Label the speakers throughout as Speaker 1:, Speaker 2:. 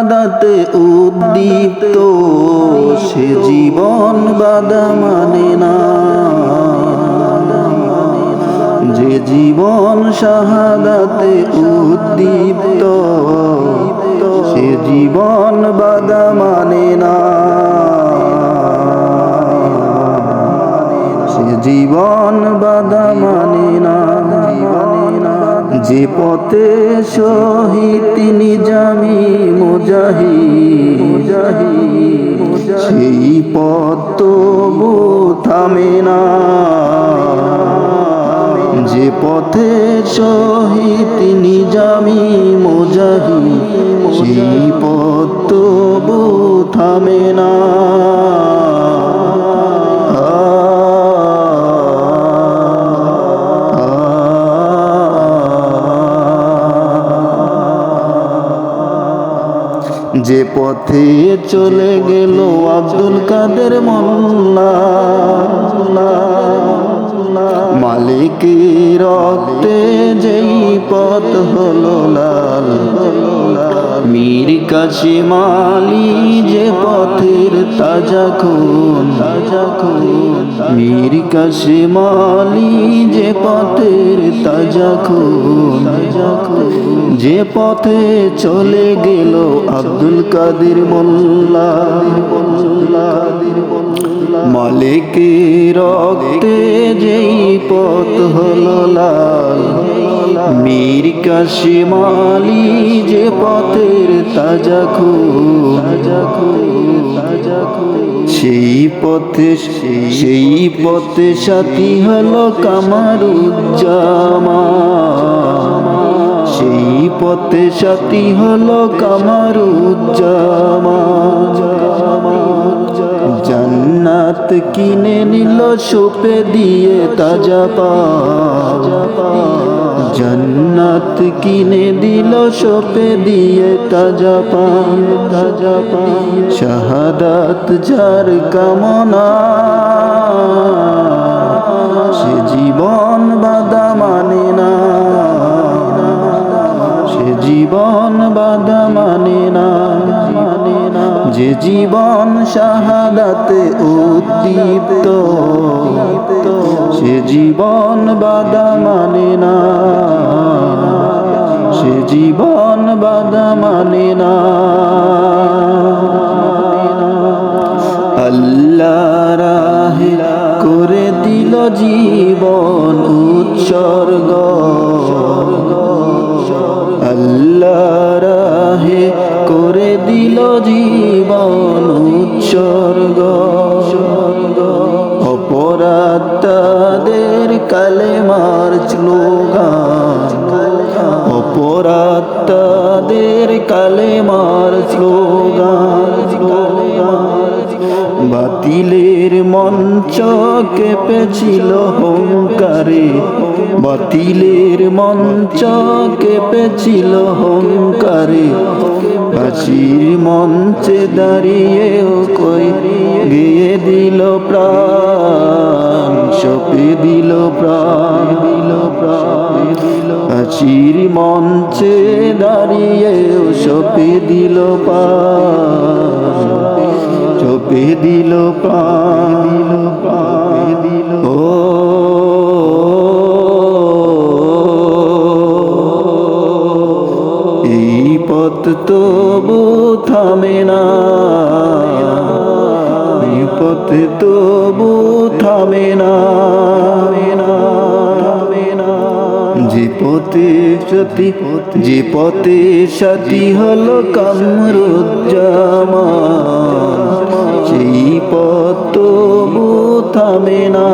Speaker 1: শাহাদাতে উদ্দীপ্ত সে জীবন বাধা মানে না। যে জীবন শাহাদাতে উদ্দীপ্ত সে জীবন বাধা মানে না। সে জীবন বাধা মানে না। যে পথে শহীদ নিজামী মুজাহিদ সেই পথ তবু থামে না। যে পথে শহীদ নিজামী মুজাহিদ সেই পথ তবু থামে না। যে পথে চলে গেল আব্দুল কাদের মোল্লা মালিকের রক্তে যেই পথ হলো লাল। মীর কাসেম আলী যে পথের তাজা খুন। মীর কাসেম আলী যে পথের তাজা খুন। যে পথে চলে গেল আব্দুল কাদের মোল্লা মালিকের রক্তে যেই পথ হলো লাল। মীর কাসেম আলী যে পথের তাজা খুন। সেই পথে সাথী হলো কামারুজ্জামান। সেই পথে সাথী হলো কামারুজ্জামান। জান্নাত কিনে নিল সোপে দিয়ে তাজা পান। জান্নাত কিনে দিল সোপে দিয়ে তাজা পান। শাহাদাত যার কামনা সে জীবন বাধা মানে না। সে জীবন বাধা মানে না। যে জীবন শাহাদাতে উদ্দীপ্ত সে জীবন বাধা মানে না। সে জীবন বাধা মানে না। আল্লাহ রাহে করে দিল জীবন উৎসর্গ। আল্লাহ রাহে করে দিল জীবন উৎসর্গ। অপরাধ তাদের কালেমার স্লোগান। অপরাধ তাদের কালেমার স্লোগান। বাতিলের মঞ্চ কেঁপেছিল হুঙ্কারে। বাতিলের মঞ্চ কেঁপেছিল হুঙ্কারে। ফাঁসির মঞ্চে দাঁড়িয়েও কই গিয়ে দিল প্রাণ। সপে দিল প্রাণ। ফাঁসির মঞ্চে দাঁড়িয়েও সপে দিল প্রাণ। সপে দিল প্রাণ। ও এই পথ তবু থামে না। এই পথ তবু থামে না। যে পথে সাথী হলো কামরুজ্জামান সেই পথ তবু থামে না।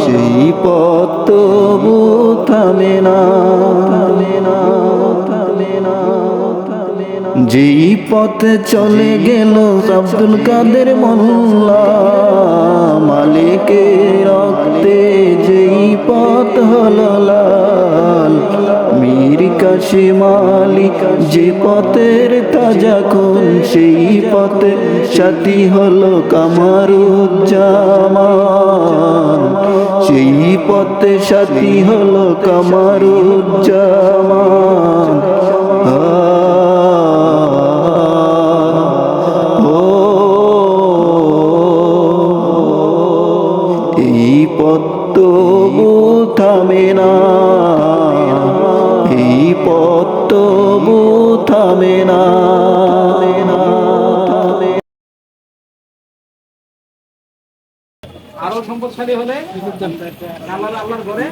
Speaker 1: সেই পথ তবু থামে না। যেই পথে চলে গেল আব্দুল কাদের মোল্লা মালিকের রক্তে যেই পথ হলো লাল। মীর কাসেম আলী যে পথের তাজা খুন। সেই পথে সাথী হলো কামারুজ্জামান। সেই পথে সাথী হলো কামারুজ্জামান। পথ তবু থামে না, এই পথ তবু থামে না।
Speaker 2: আরো সম্পদশালী হলে আল্লাহর ঘরে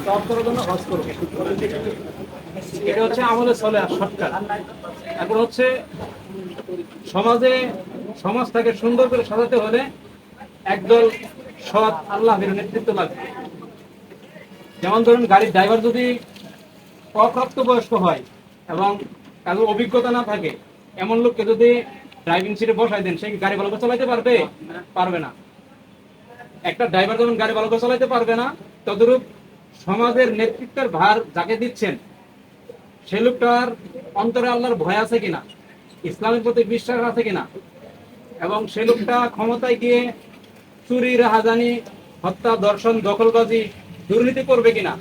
Speaker 2: তওয়াফ করার জন্য হজ করবে। এটা হচ্ছে আমলে চলে আর শর্টকাট। এখন হচ্ছে সমাজটাকে সুন্দর করে সাজাতে হলে একদল সৎ আল্লাহর নেতৃত্ব লাগবে। যেমন ধরুন, গাড়ির ড্রাইভার যদি অপ্রাপ্তবয়স্ক হয় এবং কারোর অভিজ্ঞতা না থাকে, এমন লোককে যদি ড্রাইভিং সিটে বসাই দেন, সে কি গাড়ি ভালো করে চালাতে পারবে? পারবে না। একটা ড্রাইভার যখন গাড়ি ভালো করে চালাতে পারবে না, তদরূপ সমাজের নেতৃত্বের ভার যাকে দিচ্ছেন সে লোকটার অন্তরে আল্লাহর ভয় আছে কিনা, ইসলামের প্রতি বিশ্বাস আছে কিনা, এবং সে লোকটা ক্ষমতায় গিয়ে চুরি, রাহাজানি, হত্যা, ধর্ষণ, দখলবাজি, দুর্নীতি করবে কিনা,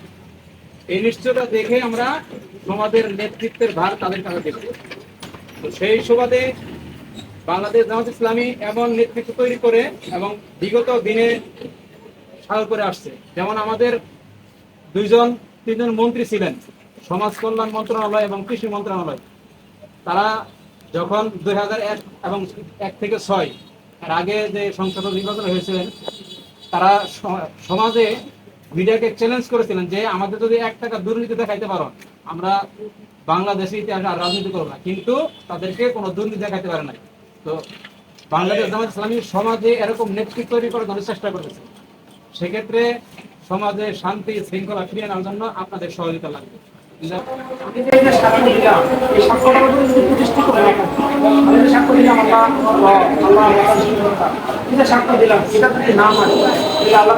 Speaker 2: এই নিশ্চয়তা দেখে আমরা সমাজের নেতৃত্বের ভার তাদের কাছে দেব। তো সেই সুবাদে বাংলাদেশ জামাত ইসলামী এমন নেতৃত্ব তৈরি করে এবং বিগত দিনে সাল করে আসছে। যেমন আমাদের তিনজন মন্ত্রী ছিলেন, সমাজ কল্যাণ মন্ত্রণালয় এবং কৃষি মন্ত্রণালয়। তারা যখন 2001 এবং 1 থেকে 6 এর আগে যে সংসদ নির্বাচন হয়েছিলেন, তারা সমাজে মিডিয়াকে চ্যালেঞ্জ করেছিলেন যে আমাদের যদি 1 টাকা দুর্নীতি দেখাইতে পারো, আমরা বাংলাদেশের ইতিহাসে আর রাজনীতি করবো না। কিন্তু তাদেরকে কোনো দুর্নীতি দেখাইতে পারে নাই। তো বাংলাদেশ জামাত ইসলামী সমাজে এরকম নেতৃত্ব তৈরি করার জন্য চেষ্টা করতেছে। সেক্ষেত্রে সমাজে শান্তি শৃঙ্খলা ফিরিয়ে আনার জন্য আপনাদের সহযোগিতা লাগবে। সাক্ষ্য দিলাম, এটা যদি না মানে আল্লাহ